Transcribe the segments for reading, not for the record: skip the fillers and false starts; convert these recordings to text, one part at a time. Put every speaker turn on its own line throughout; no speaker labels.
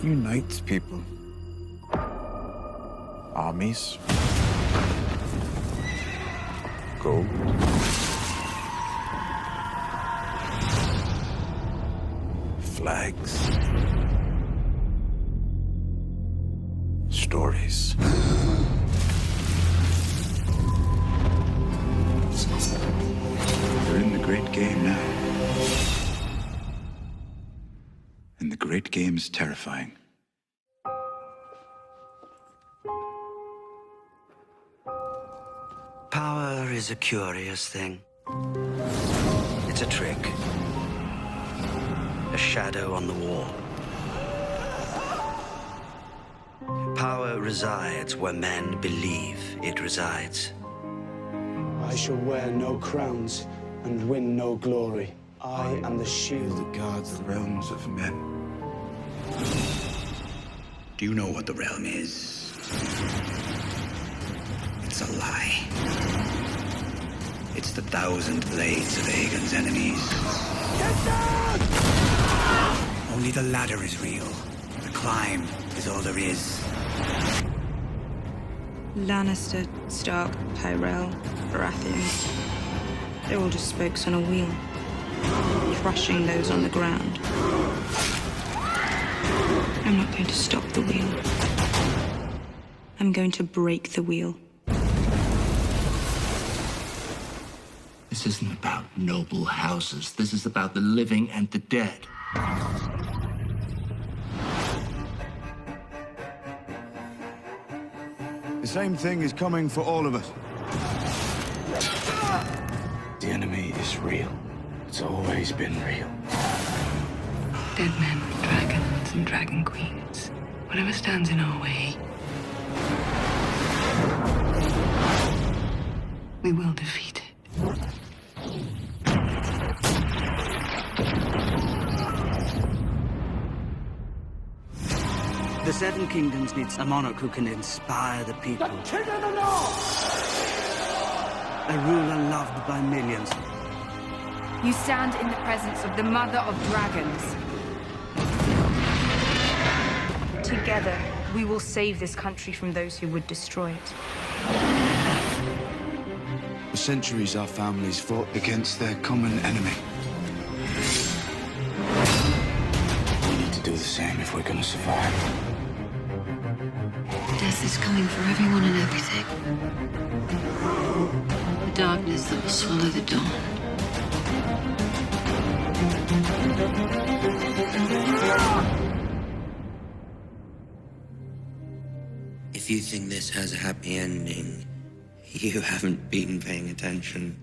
unites people. Armies. Gold. Flags. Stories. We're in the great game now. And the great game is terrifying.
Power is a curious thing. It's a trick. A shadow on the wall. Power resides where men believe it resides.
I shall wear no crowns and win no glory. I am the shield
that guards the realms of men.
Do you know what the realm is? It's a lie. It's the 1,000 blades of Aegon's enemies. Get down! Only the ladder is real. The climb is all there is.
Lannister, Stark, Tyrell, Baratheon. They're all just spokes on a wheel, crushing those on the ground. I'm not going to stop the wheel. I'm going to break the wheel.
This isn't about noble houses. This is about the living and the dead.
The same thing is coming for all of us.
The enemy is real. It's always been real.
Dead men, dragons, and dragon queens. Whatever stands in our way, we will defeat it.
The Seven Kingdoms needs a monarch who can inspire the people.
The King of the North!
A ruler loved by millions.
You stand in the presence of the mother of dragons. Together, we will save this country from those who would destroy it.
For centuries, our families fought against their common enemy.
We need to do the same if we're gonna survive.
Death is coming for everyone and everything. The darkness that will swallow the dawn.
If you think this has a happy ending, you haven't been paying attention.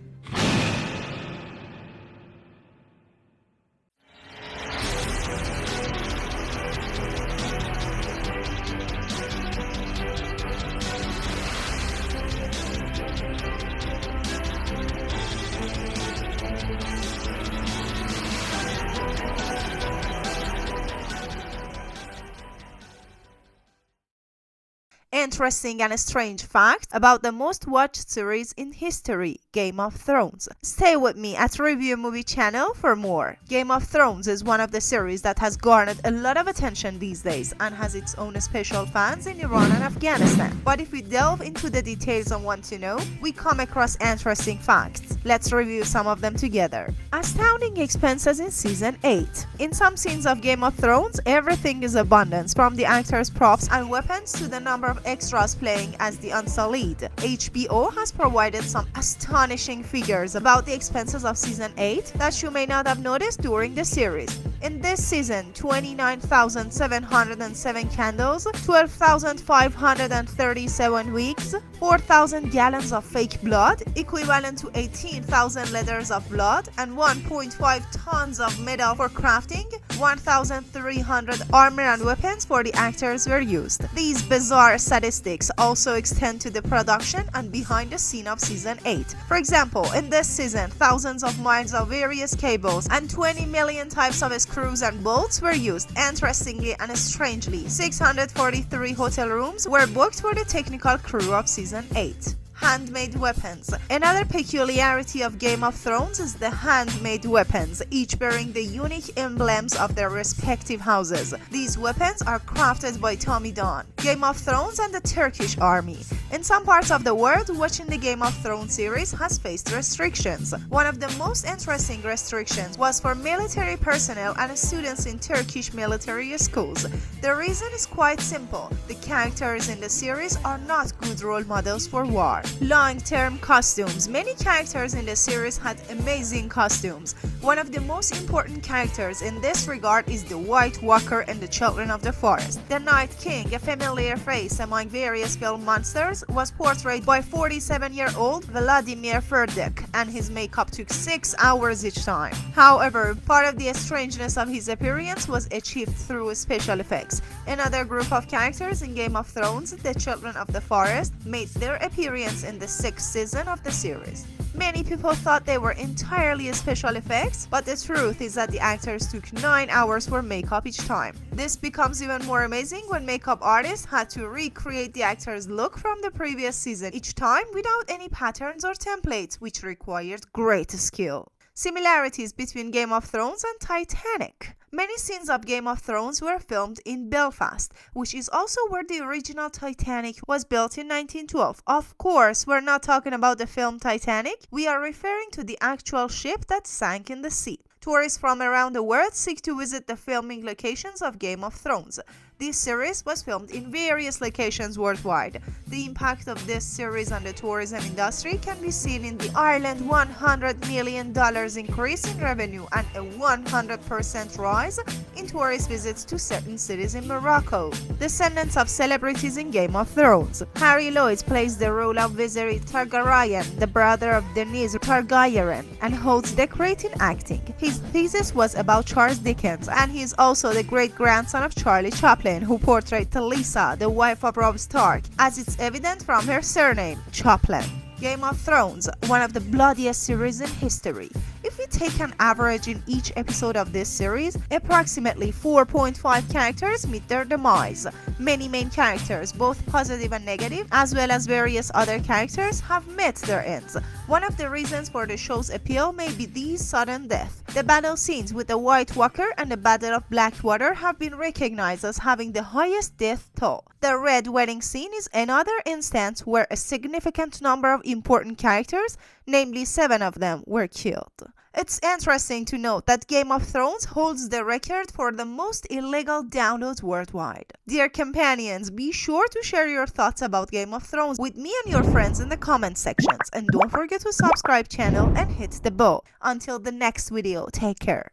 Interesting and strange fact about the most watched series in history, Game of Thrones. Stay with me at Review Movie Channel for more. Game of Thrones is one of the series that has garnered a lot of attention these days and has its own special fans in Iran and Afghanistan. But if we delve into the details and want to know, we come across interesting facts. Let's review some of them together. Astounding expenses in Season 8. In some scenes of Game of Thrones, everything is abundance, from the actors' props and weapons to the number of extras playing as the unsullied. HBO has provided some astonishing figures about the expenses of Season 8 that you may not have noticed during the series. In this season, 29,707 candles, 12,537 wigs, 4,000 gallons of fake blood, equivalent to 18,000 liters of blood, and 1.5 tons of metal for crafting, 1,300 armor and weapons for the actors were used. These bizarre statistics also extend to the production and behind the scene of Season 8. For example, in this season, thousands of miles of various cables and 20 million types of screws and bolts were used. Interestingly and strangely, 643 hotel rooms were booked for the technical crew of Season 8. Handmade weapons. Another peculiarity of Game of Thrones is the handmade weapons, each bearing the unique emblems of their respective houses. These weapons are crafted by Tommy Don. Game of Thrones and the Turkish army. In some parts of the world, watching the Game of Thrones series has faced restrictions. One of the most interesting restrictions was for military personnel and students in Turkish military schools. The reason is quite simple. The characters in the series are not good role models for war. Long-term costumes. Many characters in the series had amazing costumes. One of the most important characters in this regard is the White Walker and the Children of the Forest. The Night King, a familiar face among various film monsters, was portrayed by 47-year-old Vladimir Ferdek, and his makeup took 6 hours each time. However, part of the strangeness of his appearance was achieved through special effects. Another group of characters in Game of Thrones, the Children of the Forest, made their appearance in the 6th season of the series. Many people thought they were entirely special effects, but the truth is that the actors took 9 hours for makeup each time. This becomes even more amazing when makeup artists had to recreate the actors' look from the previous season each time without any patterns or templates, which required great skill. Similarities between Game of Thrones and Titanic. Many scenes of Game of Thrones were filmed in Belfast, which is also where the original Titanic was built in 1912. Of course, we're not talking about the film Titanic, we are referring to the actual ship that sank in the sea. Tourists from around the world seek to visit the filming locations of Game of Thrones. This series was filmed in various locations worldwide. The impact of this series on the tourism industry can be seen in the Ireland $100 million increase in revenue and a 100% rise in tourist visits to certain cities in Morocco. Descendants of celebrities in Game of Thrones. Harry Lloyd plays the role of Viserys Targaryen, the brother of Daenerys Targaryen, and holds the credit in acting. His thesis was about Charles Dickens, and he is also the great-grandson of Charlie Chaplin, who portrayed Talisa, the wife of Robb Stark, as it's evident from her surname, Chaplin. Game of Thrones, one of the bloodiest series in history. If we take an average in each episode of this series, approximately 4.5 characters meet their demise. Many main characters, both positive and negative, as well as various other characters, have met their ends. One of the reasons for the show's appeal may be these sudden deaths. The battle scenes with the White Walker and the Battle of Blackwater have been recognized as having the highest death toll. The Red Wedding scene is another instance where a significant number of important characters, namely 7 of them, were killed. It's interesting to note that Game of Thrones holds the record for the most illegal downloads worldwide. Dear companions, be sure to share your thoughts about Game of Thrones with me and your friends in the comment sections, and don't forget to subscribe channel and hit the bell. Until the next video, take care.